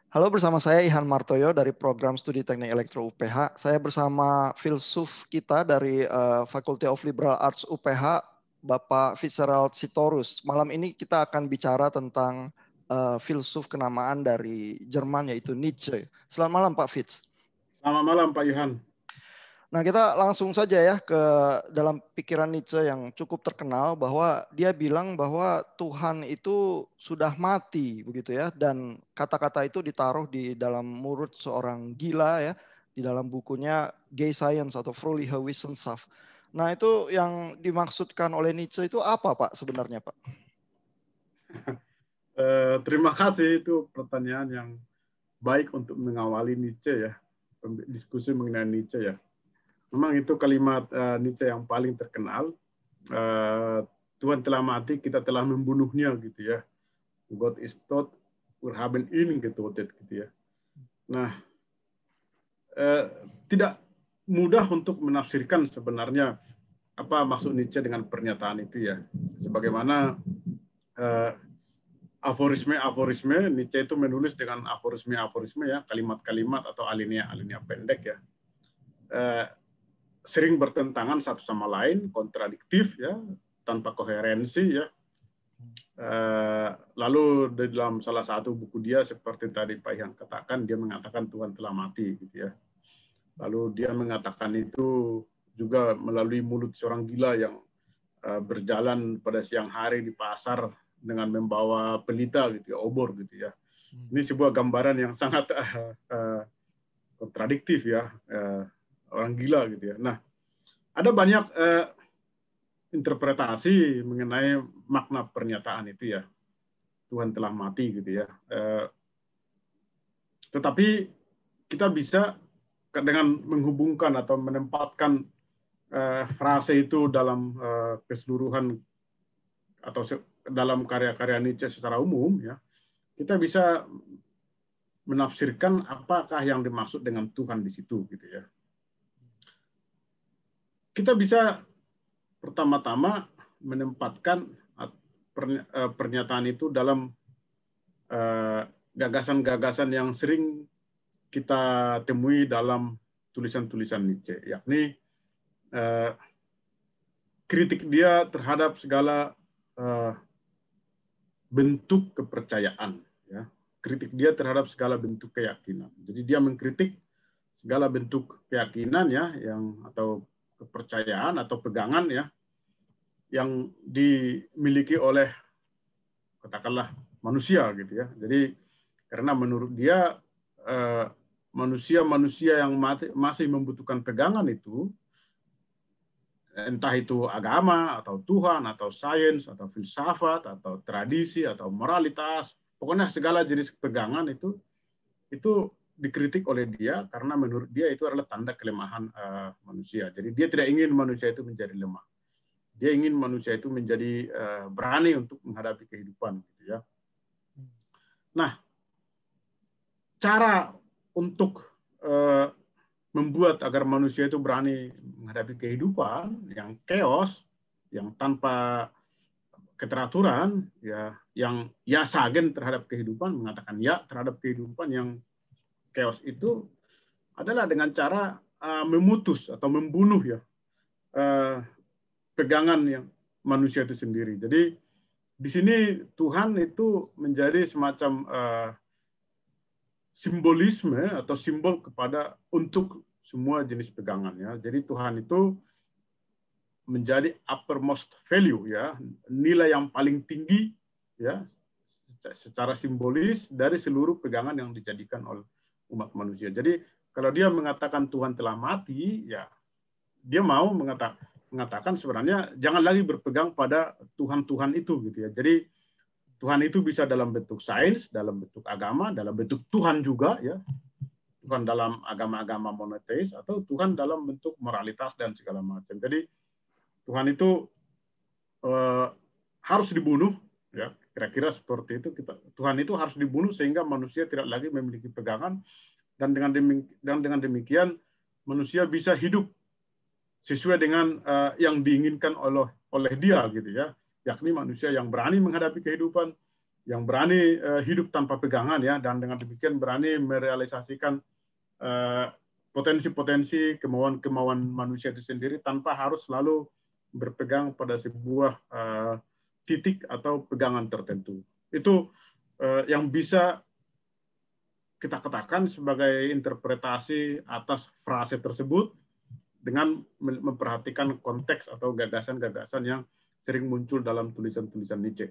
Halo, bersama saya Ihan Martoyo dari program studi teknik elektro UPH. Saya bersama filsuf kita dari Faculty of Liberal Arts UPH, Bapak Fitzgerald Sitorus. Malam ini kita akan bicara tentang filsuf kenamaan dari Jerman yaitu Nietzsche. Selamat malam Pak Fitz. Selamat malam Pak Yohan. Nah, kita langsung saja ya ke dalam pikiran Nietzsche yang cukup terkenal bahwa dia bilang bahwa Tuhan itu sudah mati begitu ya, dan kata-kata itu ditaruh di dalam mulut seorang gila ya, di dalam bukunya Gay Science atau Fröhliche Wissenschaft. Nah, itu yang dimaksudkan oleh Nietzsche itu apa Pak sebenarnya Pak? Terima kasih, itu pertanyaan yang baik untuk mengawali Nietzsche ya, diskusi mengenai Nietzsche ya. Memang itu kalimat Nietzsche yang paling terkenal. Tuhan telah mati, kita telah membunuhnya gitu ya. God is tot, wir haben ihn getötet gitu ya. Nah, tidak mudah untuk menafsirkan sebenarnya apa maksud Nietzsche dengan pernyataan itu ya. Sebagaimana aforisme Nietzsche itu menulis dengan aforisme ya, kalimat-kalimat atau alinea pendek ya, sering bertentangan satu sama lain, kontradiktif ya, tanpa koherensi ya. Lalu di dalam salah satu buku dia seperti tadi Pak Ihan katakan, dia mengatakan Tuhan telah mati gitu ya. Lalu dia mengatakan itu juga melalui mulut seorang gila yang berjalan pada siang hari di pasar dengan membawa pelita gitu ya, obor gitu ya. Ini sebuah gambaran yang sangat kontradiktif ya, orang gila gitu ya. Nah, ada banyak interpretasi mengenai makna pernyataan itu ya, Tuhan telah mati gitu ya. Tetapi kita bisa dengan menghubungkan atau menempatkan frase itu dalam keseluruhan atau dalam karya-karya Nietzsche secara umum ya, kita bisa menafsirkan apakah yang dimaksud dengan Tuhan di situ gitu ya. Kita bisa pertama-tama menempatkan pernyataan itu dalam gagasan-gagasan yang sering kita temui dalam tulisan-tulisan Nietzsche, yakni kritik dia terhadap segala bentuk kepercayaan, ya. Kritik dia terhadap segala bentuk keyakinan. Jadi dia mengkritik segala bentuk keyakinan ya, yang atau kepercayaan atau pegangan ya, yang dimiliki oleh katakanlah manusia gitu ya. Jadi karena menurut dia manusia-manusia yang masih membutuhkan pegangan itu, entah itu agama atau Tuhan atau sains atau filsafat atau tradisi atau moralitas, pokoknya segala jenis pegangan itu dikritik oleh dia karena menurut dia itu adalah tanda kelemahan manusia. Jadi dia tidak ingin manusia itu menjadi lemah. Dia ingin manusia itu menjadi berani untuk menghadapi kehidupan gitu ya. Nah, cara untuk membuat agar manusia itu berani menghadapi kehidupan yang chaos, yang tanpa keteraturan, ya, yang ya sagen terhadap kehidupan, mengatakan ya terhadap kehidupan yang chaos itu adalah dengan cara memutus atau membunuh ya pegangan yang manusia itu sendiri. Jadi di sini Tuhan itu menjadi semacam simbolisme atau simbol kepada untuk semua jenis pegangan ya. Jadi Tuhan itu menjadi uppermost value ya, nilai yang paling tinggi ya secara simbolis dari seluruh pegangan yang dijadikan oleh umat manusia. Jadi kalau dia mengatakan Tuhan telah mati ya, dia mau mengatakan sebenarnya jangan lagi berpegang pada Tuhan-Tuhan itu gitu ya. Jadi Tuhan itu bisa dalam bentuk sains, dalam bentuk agama, dalam bentuk Tuhan juga ya. Tuhan dalam agama-agama monoteis atau Tuhan dalam bentuk moralitas dan segala macam. Jadi Tuhan itu harus dibunuh ya, kira-kira seperti itu. Tuhan itu harus dibunuh sehingga manusia tidak lagi memiliki pegangan, dan dengan demikian manusia bisa hidup sesuai dengan yang diinginkan oleh dia gitu ya, yakni manusia yang berani menghadapi kehidupan, yang berani hidup tanpa pegangan ya, dan dengan demikian berani merealisasikan potensi-potensi kemauan-kemauan manusia itu sendiri tanpa harus selalu berpegang pada sebuah titik atau pegangan tertentu. Itu yang bisa kita katakan sebagai interpretasi atas frase tersebut dengan memperhatikan konteks atau gagasan-gagasan yang sering muncul dalam tulisan-tulisan Nietzsche.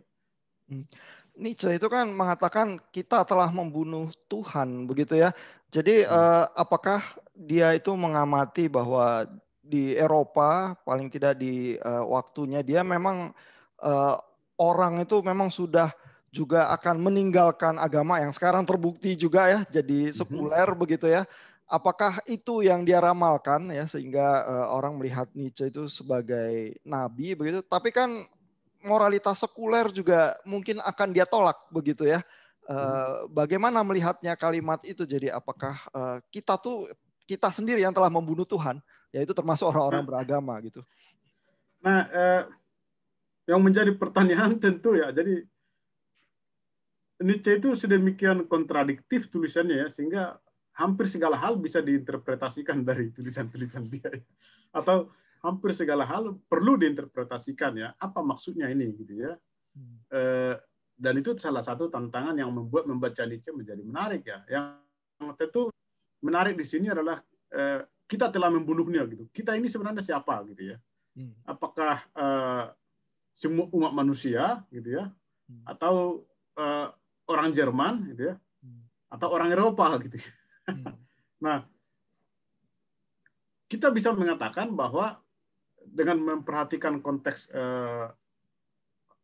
Nietzsche itu kan mengatakan kita telah membunuh Tuhan, begitu ya. Jadi apakah dia itu mengamati bahwa di Eropa, paling tidak di waktunya dia memang orang itu memang sudah juga akan meninggalkan agama yang sekarang terbukti juga ya, jadi sekuler begitu ya. Apakah itu yang dia ramalkan ya, sehingga orang melihat Nietzsche itu sebagai nabi begitu? Tapi kan moralitas sekuler juga mungkin akan dia tolak begitu ya. Bagaimana melihatnya kalimat itu? Jadi apakah kita sendiri yang telah membunuh Tuhan, yaitu termasuk orang-orang beragama gitu? Nah, yang menjadi pertanyaan tentu ya, jadi Nietzsche itu sedemikian kontradiktif tulisannya ya, sehingga hampir segala hal bisa diinterpretasikan dari tulisan-tulisan dia, atau hampir segala hal perlu diinterpretasikan ya, apa maksudnya ini gitu ya. Dan itu salah satu tantangan yang membaca Nietzsche menjadi menarik ya. Yang tentu menarik di sini adalah kita telah membunuhnya gitu. Kita ini sebenarnya siapa gitu ya? Apakah semua umat manusia gitu ya, atau orang Jerman gitu ya, atau orang Eropa gitu ya. Nah, kita bisa mengatakan bahwa dengan memperhatikan konteks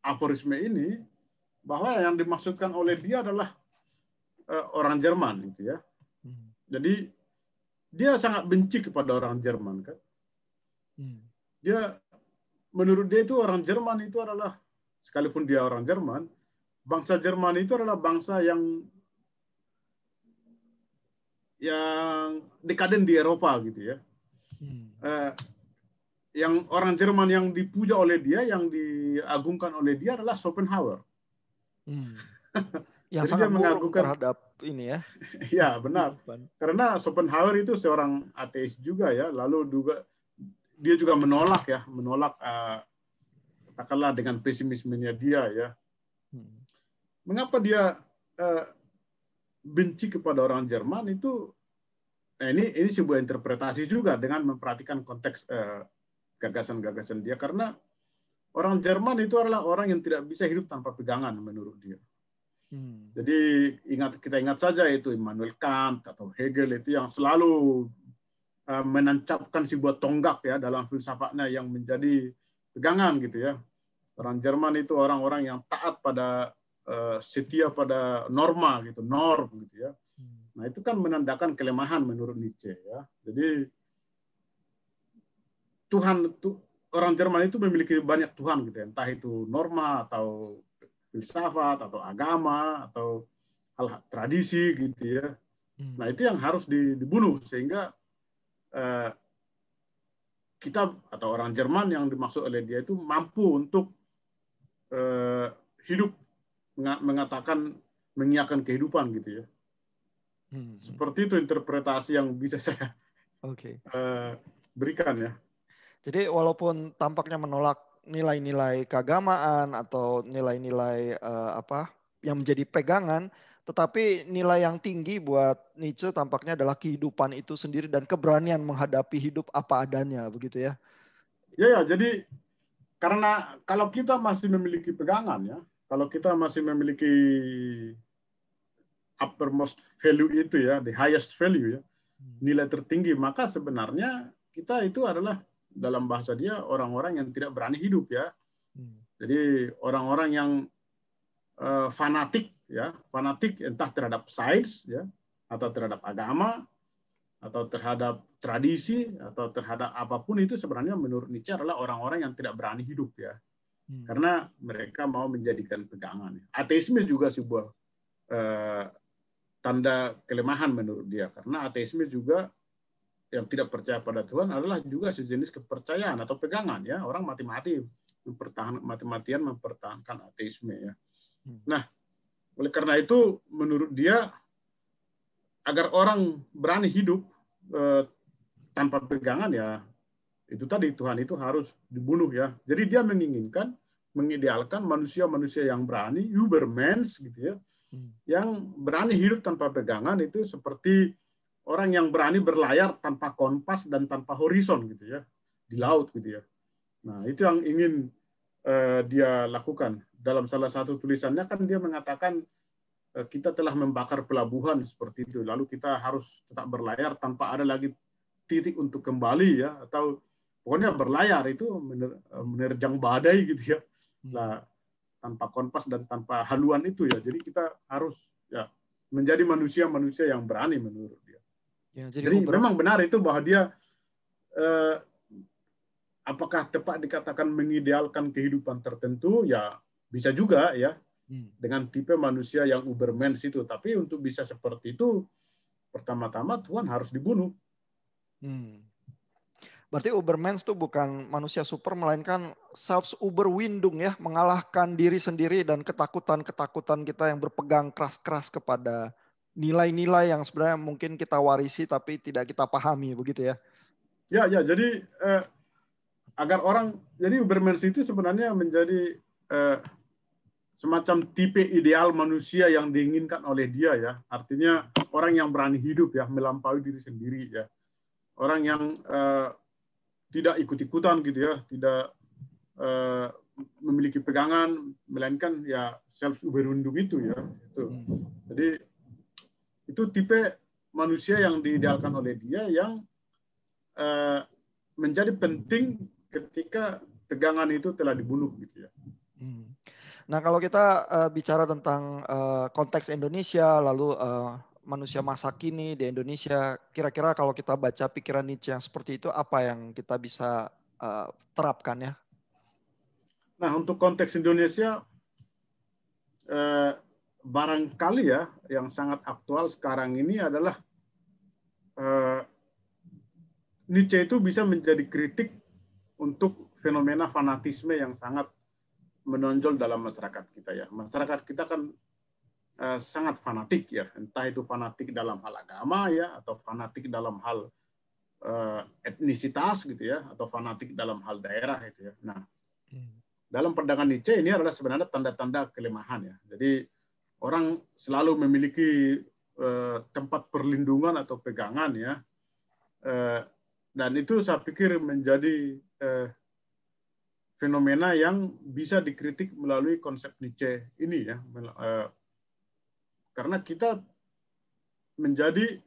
aforisme ini, bahwa yang dimaksudkan oleh dia adalah orang Jerman gitu ya. Jadi dia sangat benci kepada orang Jerman kan. Dia, menurut dia itu orang Jerman itu adalah, sekalipun dia orang Jerman, bangsa Jerman itu adalah bangsa yang dekaden di Eropa gitu ya. Yang orang Jerman yang dipuja oleh dia, yang diagungkan oleh dia adalah Schopenhauer. Yang jadi sangat dia mengagungkan terhadap ini ya. Ya benar. Karena Schopenhauer itu seorang ateis juga ya. Lalu juga dia juga menolak katakanlah dengan pesimismenya dia ya. Mengapa dia benci kepada orang Jerman itu? Ini sebuah interpretasi juga dengan memperhatikan konteks gagasan-gagasan dia, karena orang Jerman itu adalah orang yang tidak bisa hidup tanpa pegangan menurut dia. Jadi kita ingat saja itu Immanuel Kant atau Hegel itu yang selalu menancapkan sebuah tonggak ya dalam filsafatnya yang menjadi pegangan gitu ya. Orang Jerman itu orang-orang yang taat pada setia pada norma gitu, norm gitu ya. Nah, itu kan menandakan kelemahan menurut Nietzsche ya. Jadi orang Jerman itu memiliki banyak Tuhan gitu ya, entah itu norma atau filsafat atau agama atau hal tradisi gitu ya. Nah, itu yang harus dibunuh sehingga kita atau orang Jerman yang dimaksud oleh dia itu mampu untuk hidup, mengiakan kehidupan gitu ya. Seperti itu interpretasi yang bisa saya berikan ya. Jadi walaupun tampaknya menolak nilai-nilai keagamaan atau nilai-nilai yang menjadi pegangan, tetapi nilai yang tinggi buat Nietzsche tampaknya adalah kehidupan itu sendiri dan keberanian menghadapi hidup apa adanya, begitu ya? Ya, jadi karena kalau kita masih memiliki pegangan ya, kalau kita masih memiliki uppermost value itu ya, the highest value ya, nilai tertinggi, maka sebenarnya kita itu adalah dalam bahasa dia orang-orang yang tidak berani hidup ya. Jadi orang-orang yang fanatik ya, fanatik entah terhadap sains ya, atau terhadap agama, atau terhadap tradisi, atau terhadap apapun itu sebenarnya menurut Nietzsche adalah orang-orang yang tidak berani hidup ya. Karena mereka mau menjadikan pegangan. Ateisme juga sebuah tanda kelemahan menurut dia, karena ateisme juga yang tidak percaya pada Tuhan adalah juga sejenis kepercayaan atau pegangan ya. Orang mati-matian mempertahankan ateisme ya. Nah, Oleh karena itu, menurut dia, agar orang berani hidup tanpa pegangan, ya itu tadi, Tuhan itu harus dibunuh ya. Jadi dia menginginkan, mengidealkan manusia-manusia yang berani, Ubermens gitu ya, yang berani hidup tanpa pegangan, itu seperti orang yang berani berlayar tanpa kompas dan tanpa horizon gitu ya, di laut gitu ya. Nah, itu yang ingin dia lakukan. Dalam salah satu tulisannya kan dia mengatakan, kita telah membakar pelabuhan seperti itu, lalu kita harus tetap berlayar tanpa ada lagi titik untuk kembali ya, atau pokoknya berlayar itu menerjang badai gitu ya. Nah, tanpa kompas dan tanpa haluan itu ya. Jadi kita harus ya menjadi manusia-manusia yang berani menurut dia. Ya, jadi memang benar itu bahwa dia apakah tepat dikatakan mengidealkan kehidupan tertentu, ya bisa juga ya, dengan tipe manusia yang Ubermens itu. Tapi untuk bisa seperti itu, pertama-tama Tuhan harus dibunuh. Berarti Ubermens itu bukan manusia super, melainkan self-Uberwindung ya, mengalahkan diri sendiri dan ketakutan-ketakutan kita yang berpegang keras-keras kepada nilai-nilai yang sebenarnya mungkin kita warisi tapi tidak kita pahami, begitu ya? Ya, jadi agar orang, jadi Ubermens itu sebenarnya menjadi semacam tipe ideal manusia yang diinginkan oleh dia ya. Artinya orang yang berani hidup ya, melampaui diri sendiri ya. Orang yang tidak ikut-ikutan gitu ya, tidak memiliki pegangan, melainkan ya self-Uberwindung itu ya. Itu. Jadi itu tipe manusia yang diidealkan oleh dia, yang menjadi penting ketika pegangan itu telah dibunuh gitu ya. Nah, kalau kita bicara tentang konteks Indonesia, lalu manusia masa kini di Indonesia, kira-kira kalau kita baca pikiran Nietzsche yang seperti itu, apa yang kita bisa terapkan ya? Nah, untuk konteks Indonesia, barangkali ya yang sangat aktual sekarang ini adalah Nietzsche itu bisa menjadi kritik untuk fenomena fanatisme yang sangat menonjol dalam masyarakat kita ya. Masyarakat kita kan sangat fanatik ya, entah itu fanatik dalam hal agama ya, atau fanatik dalam hal etnisitas gitu ya, atau fanatik dalam hal daerah gitu ya. Nah, dalam pandangan Nietzsche ini adalah sebenarnya tanda-tanda kelemahan ya. Jadi orang selalu memiliki tempat perlindungan atau pegangan ya, dan itu saya pikir menjadi fenomena yang bisa dikritik melalui konsep Nietzsche ini ya, karena kita menjadi,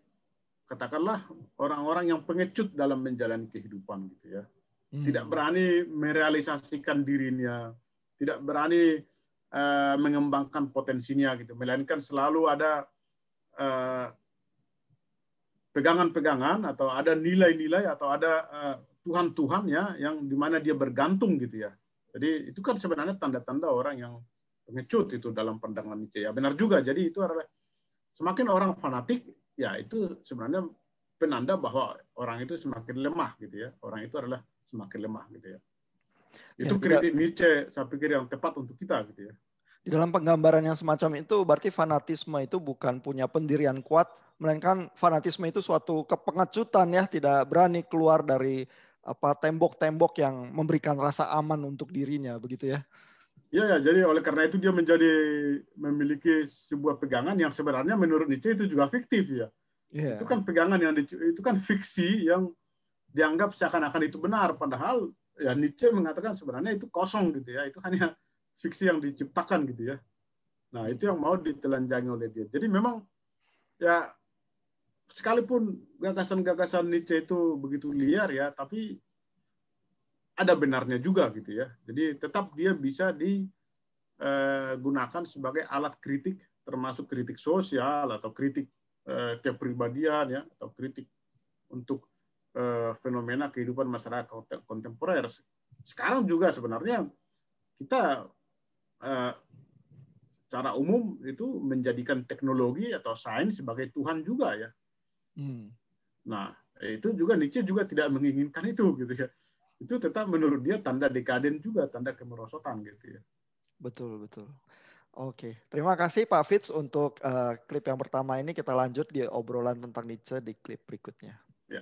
katakanlah, orang-orang yang pengecut dalam menjalani kehidupan gitu ya, tidak berani merealisasikan dirinya, tidak berani mengembangkan potensinya gitu, melainkan selalu ada pegangan-pegangan atau ada nilai-nilai atau ada Tuhan-Tuhan ya, yang dimana dia bergantung gitu ya. Jadi itu kan sebenarnya tanda-tanda orang yang pengecut itu dalam pandangan Nietzsche ya. Benar juga. Jadi itu adalah semakin orang fanatik ya, itu sebenarnya penanda bahwa orang itu semakin lemah gitu ya. Orang itu adalah semakin lemah gitu ya. Itu ya, kritik Nietzsche saya pikir yang tepat untuk kita gitu ya. Di dalam penggambaran yang semacam itu berarti fanatisme itu bukan punya pendirian kuat, melainkan fanatisme itu suatu kepengecutan ya, tidak berani keluar dari tembok-tembok yang memberikan rasa aman untuk dirinya, begitu ya? Ya, jadi oleh karena itu dia memiliki sebuah pegangan yang sebenarnya menurut Nietzsche itu juga fiktif ya. Yeah. Itu kan pegangan yang itu kan fiksi yang dianggap seakan-akan itu benar, padahal ya Nietzsche mengatakan sebenarnya itu kosong gitu ya, itu hanya fiksi yang diciptakan gitu ya. Nah, itu yang mau ditelanjangi oleh dia. Jadi memang ya, sekalipun gagasan-gagasan Nietzsche itu begitu liar ya, tapi ada benarnya juga gitu ya. Jadi tetap dia bisa digunakan sebagai alat kritik, termasuk kritik sosial atau kritik kepribadian ya, atau kritik untuk fenomena kehidupan masyarakat kontemporer. Sekarang juga sebenarnya kita secara umum itu menjadikan teknologi atau sains sebagai Tuhan juga ya. Nah, itu juga Nietzsche juga tidak menginginkan itu gitu ya. Itu tetap menurut dia tanda dekaden juga, tanda kemerosotan gitu ya. Betul. Oke, terima kasih Pak Fitz untuk klip yang pertama ini. Kita lanjut di obrolan tentang Nietzsche di klip berikutnya. Ya.